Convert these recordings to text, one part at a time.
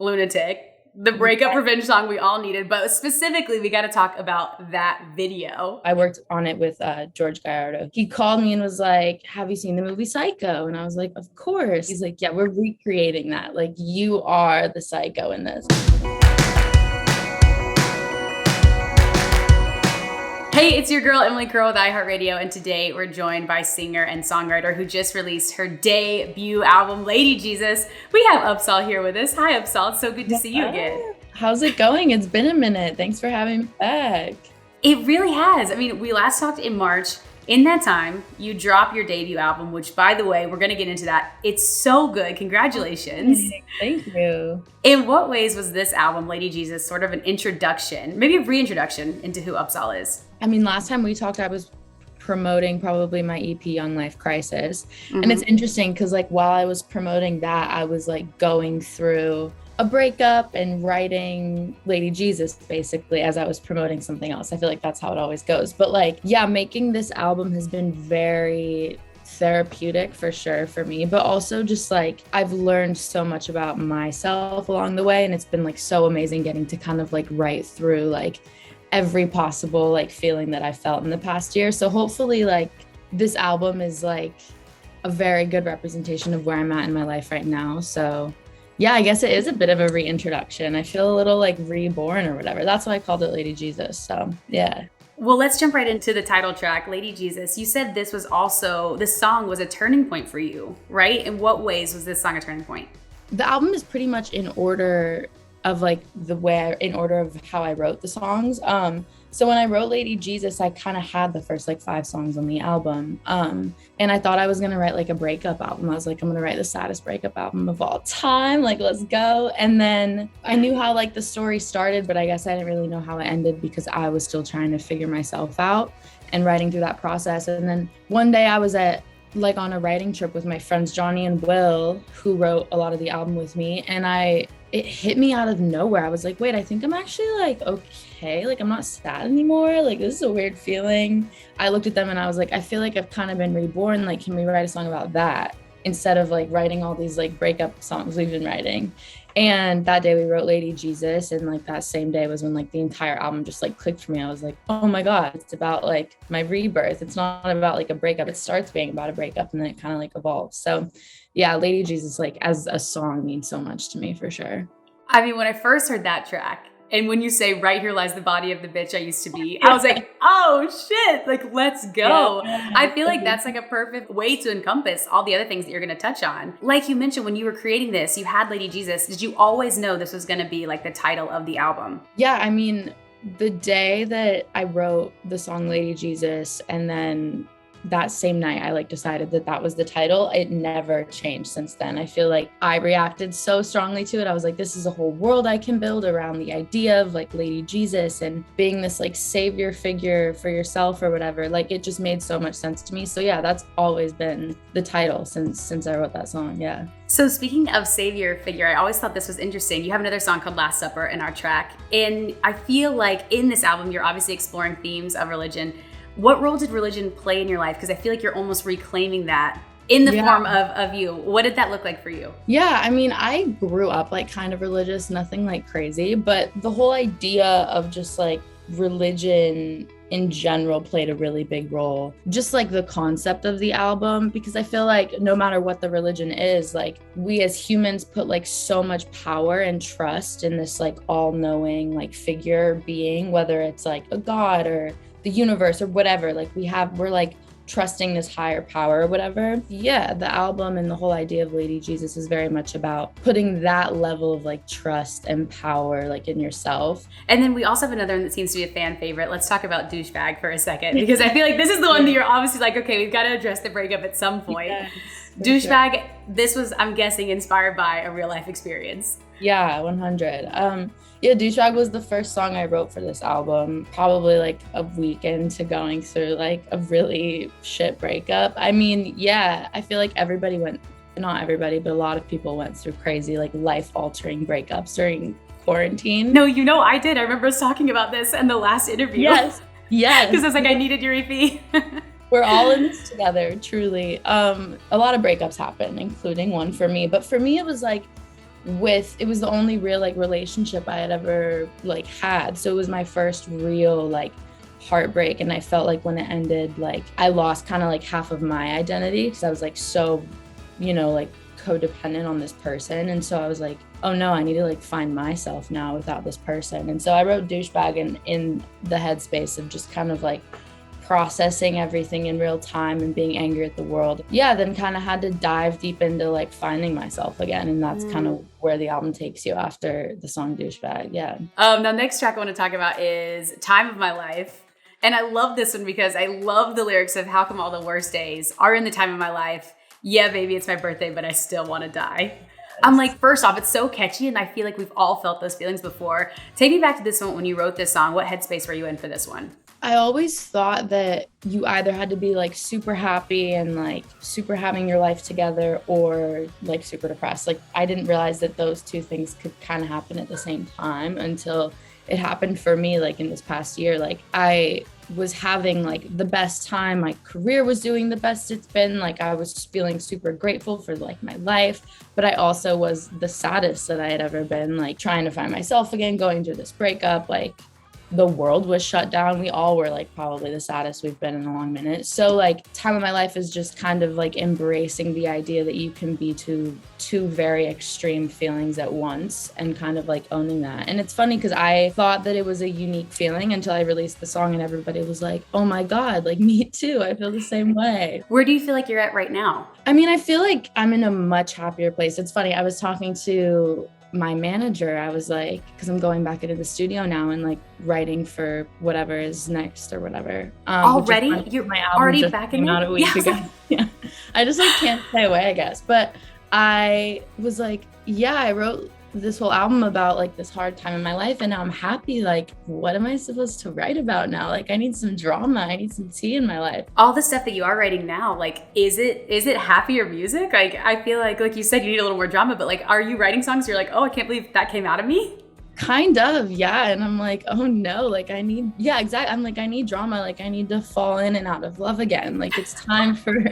Lunatic, the breakup revenge song we all needed, but specifically we got to talk about that video. I worked on it with George Gallardo. He called me and was like, have you seen the movie Psycho? And I was like, of course. He's like, yeah, we're recreating that. Like, you are the psycho in this. Hey, it's your girl, Emily Curl with iHeartRadio, and today we're joined by singer and songwriter who just released her debut album, Lady Jesus. We have UPSAHL here with us. Hi, UPSAHL. It's so good to see you again. How's it going? It's been a minute. Thanks for having me back. It really has. I mean, we last talked in March. In that time, you drop your debut album, which, by the way, we're going to get into that. It's so good. Congratulations. Thank you. In what ways was this album, Lady Jesus, sort of an introduction, maybe a reintroduction into who UPSAHL is? I mean, last time we talked, I was promoting probably my EP, Young Life Crisis. Mm-hmm. And it's interesting because like while I was promoting that, I was like going through a breakup and writing Lady Jesus basically as I was promoting something else. I feel like that's how it always goes. But like, yeah, making this album has been very therapeutic for sure for me, but also just like I've learned so much about myself along the way, and it's been like so amazing getting to kind of like write through like every possible like feeling that I felt in the past year. So hopefully like this album is like a very good representation of where I'm at in my life right now. So yeah, I guess it is a bit of a reintroduction. I feel a little like reborn or whatever. That's why I called it Lady Jesus. So yeah. Well, let's jump right into the title track, Lady Jesus. You said this song was a turning point for you, right? In what ways was this song a turning point? The album is pretty much in order of like in order of how I wrote the songs. So when I wrote Lady Jesus, I kind of had the first like 5 songs on the album. And I thought I was going to write like a breakup album. I was like, I'm going to write the saddest breakup album of all time. Like, let's go. And then I knew how like the story started, but I guess I didn't really know how it ended because I was still trying to figure myself out and writing through that process. And then one day I was on a writing trip with my friends, Johnny and Will, who wrote a lot of the album with me. And it hit me out of nowhere. I was like, wait, I think I'm actually like, okay. Like, I'm not sad anymore. Like, this is a weird feeling. I looked at them and I was like, I feel like I've kind of been reborn. Like, can we write a song about that instead of like writing all these like breakup songs we've been writing? And that day we wrote Lady Jesus. And like that same day was when like the entire album just like clicked for me. I was like, oh my God, it's about like my rebirth. It's not about like a breakup. It starts being about a breakup and then it kind of like evolves. So yeah, Lady Jesus, like as a song means so much to me for sure. I mean, when I first heard that track and when you say right here lies the body of the bitch I used to be, I was like, oh shit, like, let's go. Yeah. I feel like that's like a perfect way to encompass all the other things that you're going to touch on. Like you mentioned, when you were creating this, you had Lady Jesus. Did you always know this was going to be like the title of the album? Yeah, I mean, the day that I wrote the song Lady Jesus and then that same night I like decided that was the title, it never changed since then. I feel like I reacted so strongly to it. I was like, this is a whole world I can build around the idea of like Lady Jesus and being this like savior figure for yourself or whatever. Like, it just made so much sense to me. So yeah, that's always been the title since I wrote that song. Yeah. So speaking of savior figure, I always thought this was interesting. You have another song called Last Supper in our track. And I feel like in this album, you're obviously exploring themes of religion. What role did religion play in your life? Because I feel like you're almost reclaiming that in the form of you. What did that look like for you? Yeah, I mean, I grew up like kind of religious, nothing like crazy, but the whole idea of just like religion in general played a really big role. Just like the concept of the album, because I feel like no matter what the religion is, like we as humans put like so much power and trust in this like all-knowing like figure being, whether it's like a god or the universe or whatever, like we're like trusting this higher power or whatever. Yeah, the album and the whole idea of Lady Jesus is very much about putting that level of like trust and power like in yourself. And then we also have another one that seems to be a fan favorite. Let's talk about Douchebag for a second, because I feel like this is the one that you're obviously like, okay, we've got to address the breakup at some point. Yes, Douchebag, sure. This was, I'm guessing, inspired by a real life experience. Yeah, 100. Yeah, Douchebag was the first song I wrote for this album, probably like a week into going through like a really shit breakup. I mean, yeah, I feel like not everybody, but a lot of people went through crazy, like life-altering breakups during quarantine. No, I did. I remember us talking about this in the last interview. Yes. Because I was like, I needed your EP. We're all in this together, truly. A lot of breakups happened, including one for me. But for me, it was like, it was the only real like relationship I had ever like had. So it was my first real like heartbreak. And I felt like when it ended, like I lost kind of like half of my identity because I was like so, like codependent on this person. And so I was like, oh no, I need to like find myself now without this person. And so I wrote Douchebag in the headspace of just kind of like processing everything in real time and being angry at the world. Yeah, then kind of had to dive deep into like finding myself again. And that's kind of where the album takes you after the song Douchebag. Yeah. The next track I want to talk about is Time of My Life. And I love this one because I love the lyrics of how come all the worst days are in the time of my life. Yeah, baby, it's my birthday, but I still want to die. I'm like, first off, it's so catchy, and I feel like we've all felt those feelings before. Take me back to this moment when you wrote this song. What headspace were you in for this one? I always thought that you either had to be like super happy and like super having your life together or like super depressed. Like I didn't realize that those two things could kind of happen at the same time until it happened for me like in this past year. Like I was having like the best time. My career was doing the best it's been. Like I was feeling super grateful for like my life, but I also was the saddest that I had ever been, like trying to find myself again, going through this breakup, like the world was shut down. We all were like probably the saddest we've been in a long minute. So like Time of My Life is just kind of like embracing the idea that you can be two very extreme feelings at once and kind of like owning that. And it's funny because I thought that it was a unique feeling until I released the song and everybody was like, oh my God, like me too. I feel the same way. Where do you feel like you're at right now? I mean, I feel like I'm in a much happier place. It's funny. I was talking to my manager. I was like, because I'm going back into the studio now and like writing for whatever is next or whatever. Already? You're already back in out a week ago. Yeah. I just like can't stay away, I guess. But I was like, yeah, I wrote this whole album about like this hard time in my life and now I'm happy. Like, what am I supposed to write about now? Like, I need some drama. I need some tea in my life. All the stuff that you are writing now, like, is it happier music? Like, I feel like you said, you need a little more drama, but like, are you writing songs you're like, oh, I can't believe that came out of me? Kind of, yeah. And I'm like, oh no, like exactly. I'm like, I need drama. Like I need to fall in and out of love again. Like it's time for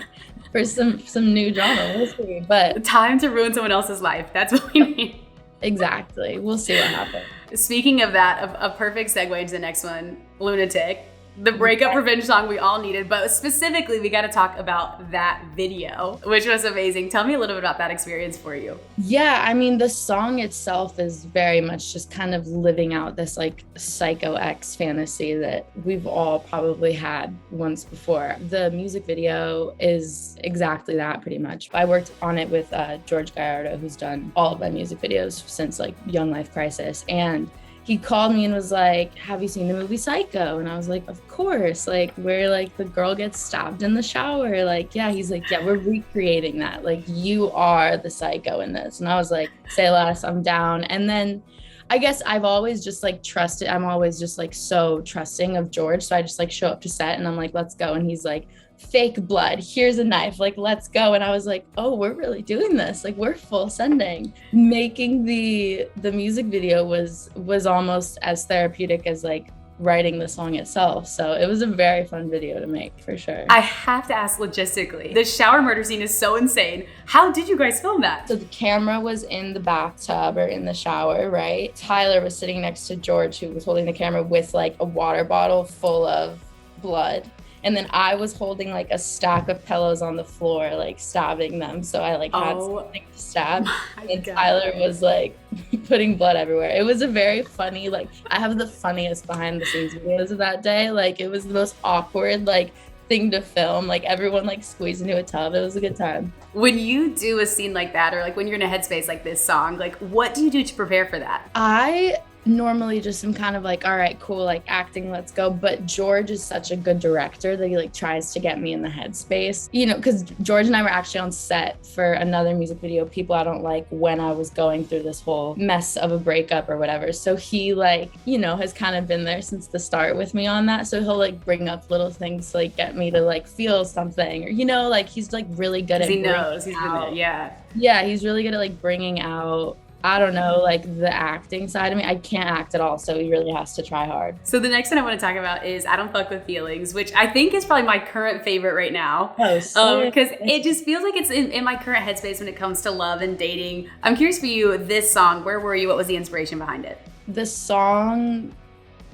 some new drama. We'll see. But time to ruin someone else's life. That's what we need. Exactly. We'll see what happens. Speaking of that, a perfect segue to the next one, Lunatic. The breakup revenge song we all needed, but specifically we got to talk about that video, which was amazing. Tell me a little bit about that experience for you. Yeah, I mean, the song itself is very much just kind of living out this like psycho ex fantasy that we've all probably had once before. The music video is exactly that pretty much. I worked on it with George Gallardo, who's done all of my music videos since like Young Life Crisis, and he called me and was like, have you seen the movie Psycho? And I was like, of course, like where like the girl gets stabbed in the shower. Like, yeah, he's like, yeah, we're recreating that. Like you are the psycho in this. And I was like, say less, I'm down. And then I guess I've always just like trusted. I'm always just like so trusting of George. So I just like show up to set and I'm like, let's go. And he's like, fake blood, here's a knife, like let's go. And I was like, oh, we're really doing this, like we're full sending. Making the music video was almost as therapeutic as like writing the song itself. So it was a very fun video to make for sure. I have to ask logistically, the shower murder scene is so insane. How did you guys film that? So the camera was in the bathtub or in the shower, right? Tyler was sitting next to George, who was holding the camera with like a water bottle full of blood. And then I was holding like a stack of pillows on the floor, like stabbing them. So I like had something to stab. And Tyler was like putting blood everywhere. It was a very funny, like I have the funniest behind the scenes videos of that day. Like it was the most awkward like thing to film. Like everyone like squeezed into a tub. It was a good time. When you do a scene like that, or like when you're in a headspace like this song, like what do you do to prepare for that? I normally just am kind of like, all right, cool, like acting, let's go. But George is such a good director that he like tries to get me in the headspace, you know, because George and I were actually on set for another music video, People I Don't Like, when I was going through this whole mess of a breakup or whatever. So he like, you know, has kind of been there since the start with me on that. So he'll like bring up little things to like get me to like feel something, or, you know, like he's like really good at he knows he's been there. Yeah, he's really good at like bringing out I don't know, like the acting side of me. I can't act at all, so he really has to try hard. So the next one I want to talk about is I Don't Fuck With Feelings, which I think is probably my current favorite right now. Oh, because it just feels like it's in my current headspace when it comes to love and dating. I'm curious for you, this song, where were you? What was the inspiration behind it? The song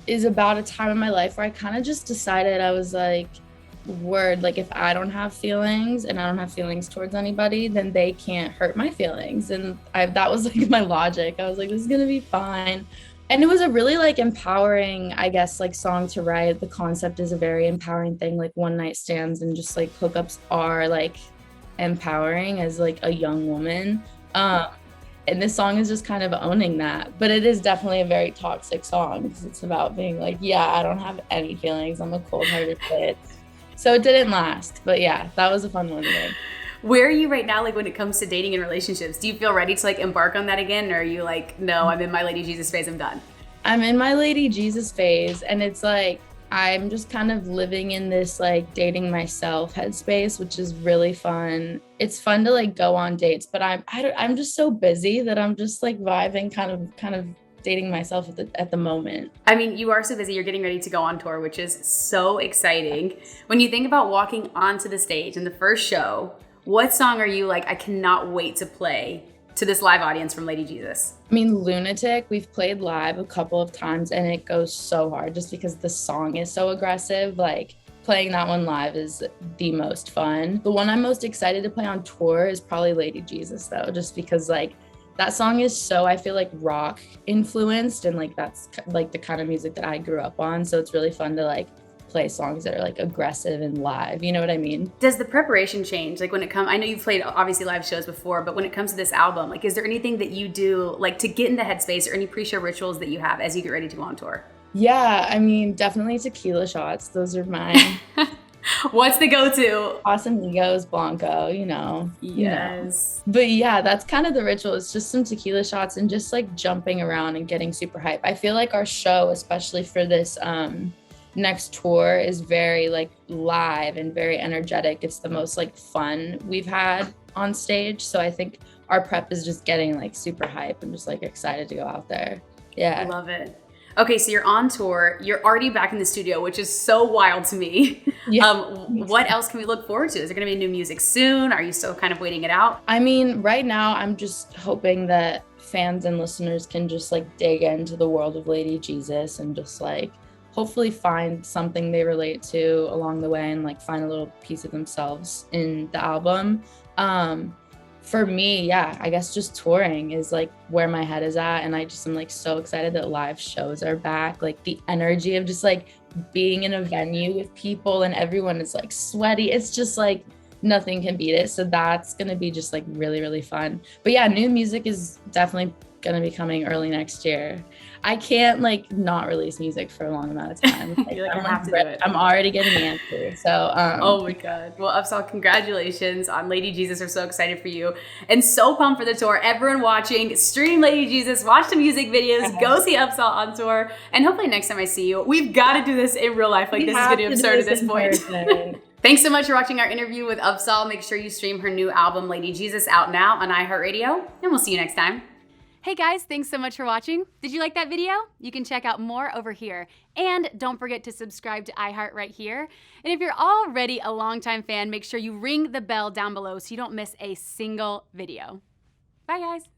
is about a time in my life where I kind of just decided, I was like, word, like if I don't have feelings and I don't have feelings towards anybody, then they can't hurt my feelings. And that was like my logic. I was like, this is gonna be fine. And it was a really like empowering, I guess, like song to write. The concept is a very empowering thing. Like one night stands and just like hookups are like empowering as like a young woman. And this song is just kind of owning that. But it is definitely a very toxic song because it's about being like, yeah, I don't have any feelings. I'm a cold-hearted bitch. So it didn't last, but yeah, that was a fun one to make. Where are you right now, like when it comes to dating and relationships? Do you feel ready to like embark on that again? Or are you like, no, I'm in my Lady Jesus phase, I'm done? I'm in my Lady Jesus phase, and it's like, I'm just kind of living in this like dating myself headspace, which is really fun. It's fun to like go on dates, but I'm just so busy that I'm just like vibing kind of dating myself at the moment. I mean, you are so busy. You're getting ready to go on tour, which is so exciting. When you think about walking onto the stage in the first show, what song are you like, I cannot wait to play to this live audience from Lady Jesus? I mean, Lunatic, we've played live a couple of times and it goes so hard just because the song is so aggressive. Like playing that one live is the most fun. The one I'm most excited to play on tour is probably Lady Jesus though, just because like that song is so, I feel like rock influenced, and like that's like the kind of music that I grew up on. So it's really fun to like play songs that are like aggressive and live. You know what I mean? Does the preparation change? Like when it comes, I know you've played obviously live shows before, but when it comes to this album, like is there anything that you do like to get in the headspace or any pre-show rituals that you have as you get ready to go on tour? Yeah, I mean, definitely tequila shots. Those are mine. What's the go-to? Casamigos, Blanco, you know. Yes. You know. But yeah, that's kind of the ritual. It's just some tequila shots and just like jumping around and getting super hype. I feel like our show, especially for this next tour, is very like live and very energetic. It's the most like fun we've had on stage. So I think our prep is just getting like super hype and just like excited to go out there. Yeah. I love it. Okay, so you're on tour. You're already back in the studio, which is so wild to me. Yeah. What else can we look forward to? Is there going to be new music soon? Are you still kind of waiting it out? I mean, right now, I'm just hoping that fans and listeners can just like dig into the world of Lady Jesus and just like hopefully find something they relate to along the way and like find a little piece of themselves in the album. For me, yeah, I guess just touring is like where my head is at. And I just am like so excited that live shows are back. Like the energy of just like being in a venue with people and everyone is like sweaty. It's just like nothing can beat it. So that's going to be just like really, really fun. But yeah, new music is definitely going to be coming early next year. I can't like not release music for a long amount of time. Like, You're like, I have to do it. I'm already getting antsy. So, oh my God. Well, UPSAHL, congratulations on Lady Jesus. We're so excited for you and so pumped for the tour. Everyone watching, stream Lady Jesus, watch the music videos, go see UPSAHL on tour. And hopefully next time I see you, we've got to do this in real life. Like this is getting absurd at this point. Thanks so much for watching our interview with UPSAHL. Make sure you stream her new album, Lady Jesus, out now on iHeartRadio. And we'll see you next time. Hey guys, thanks so much for watching. Did you like that video? You can check out more over here. And don't forget to subscribe to iHeart right here. And if you're already a longtime fan, make sure you ring the bell down below so you don't miss a single video. Bye guys.